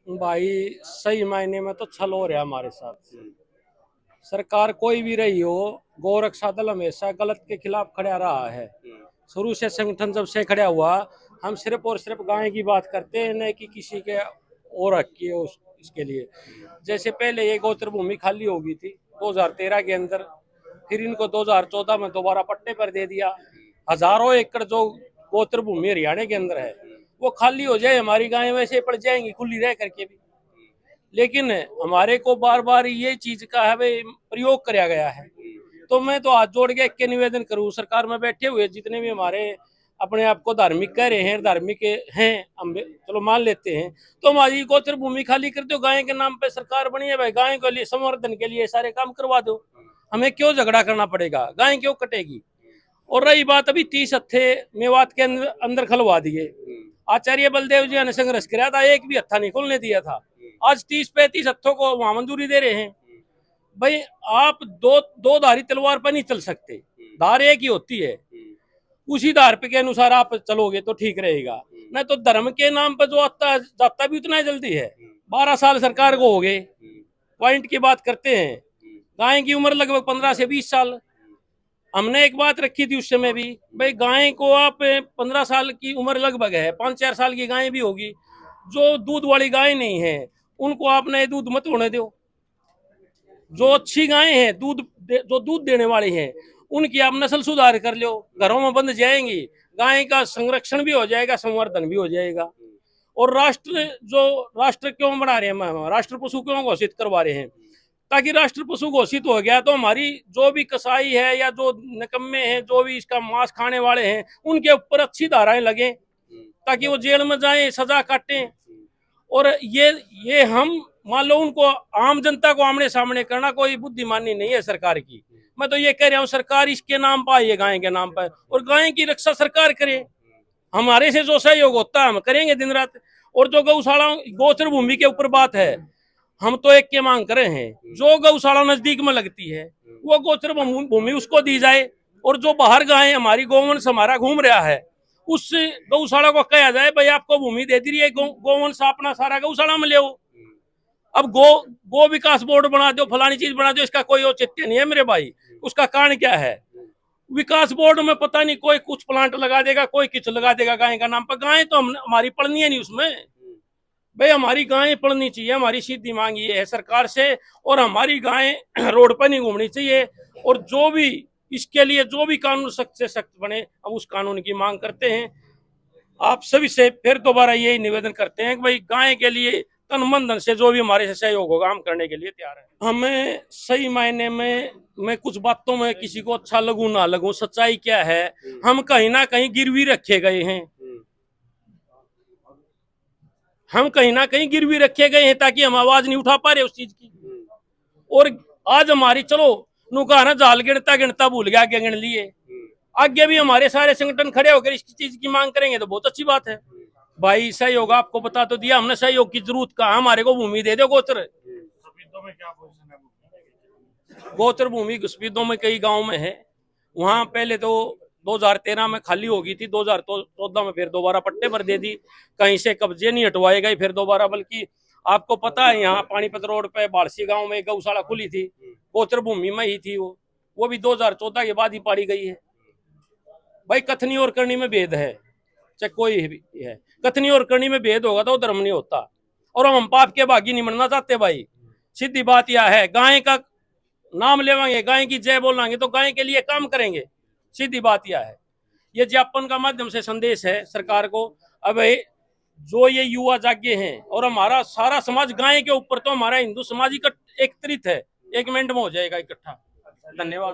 भाई सही मायने में तो छल हो रहा है हमारे साथ। सरकार कोई भी रही हो, गौरक्षा दल हमेशा गलत के खिलाफ खड़ा रहा है। शुरू से संगठन जब से खड़ा हुआ, हम सिर्फ और सिर्फ गाय की बात करते हैं, न कि किसी के और हक की इसके लिए। जैसे पहले ये गोत्र भूमि खाली हो गई थी 2013 के अंदर, फिर इनको 2014 में दोबारा पट्टे पर दे दिया। हजारों एकड़ जो गोत्र भूमि हरियाणा के अंदर है वो खाली हो जाए, हमारी गायें वैसे पड़ जाएंगी खुली रह करके भी। लेकिन हमारे को बार बार ये चीज का है भाई प्रयोग कराया गया है। तो मैं तो हाथ जोड़ के एक के निवेदन करूं, सरकार में बैठे हुए जितने भी हमारे अपने आप को धार्मिक कह रहे हैं, धार्मिक हैं, हम चलो मान लेते हैं, तो हमारी गोचर भूमि खाली कर दो। गाय के नाम पे सरकार बनी है भाई, गाय के लिए संवर्धन के लिए सारे काम करवा दो। हमें क्यों झगड़ा करना पड़ेगा, गाय क्यों कटेगी। और रही बात, अभी 30 हत्थे मेवात के अंदर खलवा दिए। आचार्य बलदेव जी ने संघर्ष किया था, एक भी हत्था नहीं खोलने दिया था। आज 30-35 हत्थों को वहां मंजूरी दे रहे हैं। भाई आप दो धारी तलवार पर नहीं चल सकते, धार एक ही होती है। उसी धार पे के अनुसार आप चलोगे तो ठीक रहेगा। नहीं तो धर्म के नाम पर जो आता जाता भी उतना जल्दी है। 12 साल सरकार को हो गए, पॉइंट की बात करते हैं। गाय की उम्र लगभग 15 से 20 साल। हमने एक बात रखी थी उस समय भी, भाई गाय को आप 15 साल की उम्र लगभग है, 5-4 साल की गाय भी होगी। जो दूध वाली गाय नहीं है उनको आपने दूध मत होने दो। जो अच्छी गाय है जो दूध देने वाली है उनकी आप नस्ल सुधार कर लो, घरों में बंद जाएंगी, गाय का संरक्षण भी हो जाएगा, संवर्धन भी हो जाएगा। और राष्ट्र क्यों बना रहे हैं, राष्ट्र पशु क्यों घोषित करवा रहे हैं, ताकि राष्ट्र पशु घोषित हो गया तो हमारी जो भी कसाई है या जो निकम्मे हैं, जो भी इसका मांस खाने वाले हैं, उनके ऊपर अच्छी धाराएं लगें ताकि वो जेल में जाएं, सजा काटें। और ये हम मान लो उनको आम जनता को आमने सामने करना कोई बुद्धिमानी नहीं है सरकार की। मैं तो ये कह रहा हूँ सरकार इसके नाम पर आई है, गाय के नाम पर, और गाय की रक्षा सरकार करे। हमारे से जो सहयोग होता है हम करेंगे दिन रात। और जो गौशाला गोचर भूमि के ऊपर बात है, हम तो एक के मांग कर रहे हैं, जो गौशाला नजदीक में लगती है वो गोचर भूमि उसको दी जाए। और जो बाहर गाय हमारी गोवंश हमारा घूम रहा है उस गौशाला को कहा जाए भाई आपको भूमि दे दी रही है, गोवंश अपना सारा गौशाला में ले। अब गो विकास बोर्ड बना दो, फलानी चीज बना दो, इसका कोई औचित्य नहीं है मेरे भाई। उसका कारण क्या है, विकास बोर्ड में पता नहीं कोई कुछ प्लांट लगा देगा, कोई कुछ लगा देगा गाय का नाम पर। गाय तो हमारी पड़नी है नहीं उसमें भाई, हमारी गाय पड़नी चाहिए। हमारी सीधी मांग ये है सरकार से, और हमारी गाय रोड पर नहीं घूमनी चाहिए। और जो भी इसके लिए जो भी कानून सख्त से सख्त बने, हम उस कानून की मांग करते हैं। आप सभी से फिर दोबारा यही निवेदन करते हैं कि भाई गाय के लिए तन मन धन से जो भी हमारे से सहयोग होगा हम करने के लिए तैयार है। हमें सही मायने में, मैं कुछ बातों में किसी को अच्छा लगूं ना लगूं, सच्चाई क्या है, हम कहीं ना कहीं गिरवी रखे गए हैं। हम कहीं ना कहीं गिरवी रखे गए हैं ताकि हम आवाज नहीं उठा पा रहे उस चीज की। और आज हमारी चलो नुका ना जाल गिनता गिनता भूल गया, आगे गिन लिए। आगे भी हमारे सारे संगठन खड़े होकर इस चीज की मांग करेंगे तो बहुत अच्छी बात है। भाई सहयोग आपको बता तो दिया हमने, सहयोग की जरूरत कहा, हमारे को भूमि दे दो। गोचर गोचर भूमि घुसपीदों में कई गांव में है। वहां पहले तो 2013 में खाली हो गई थी, 2014 में फिर दोबारा पट्टे पर दे दी। कहीं से कब्जे नहीं हटवाए गए फिर दोबारा, बल्कि आपको पता है यहाँ पानीपत रोड पे बाड़सी गांव में एक गौशाला खुली थी, गोचर भूमि में ही थी। वो भी 2014 के बाद ही पाड़ी गई है। भाई कथनी और करनी में भेद है, चाहे कोई भी है, कथनी और करनी में भेद होगा तो वो धर्म नहीं होता। और हम पाप के भागी नहीं बनना चाहते भाई। सीधी बात यह है, गाय का नाम लेवांगे, गाय की जय बोलांगे तो गाय के लिए काम करेंगे। सीधी बात यह है। ये ज्ञापन का माध्यम से संदेश है सरकार को। अब जो ये युवा जागे हैं और हमारा सारा समाज गाय के ऊपर, तो हमारा हिंदू समाज एकत्रित है, 1 मिनट में हो जाएगा इकट्ठा। धन्यवाद।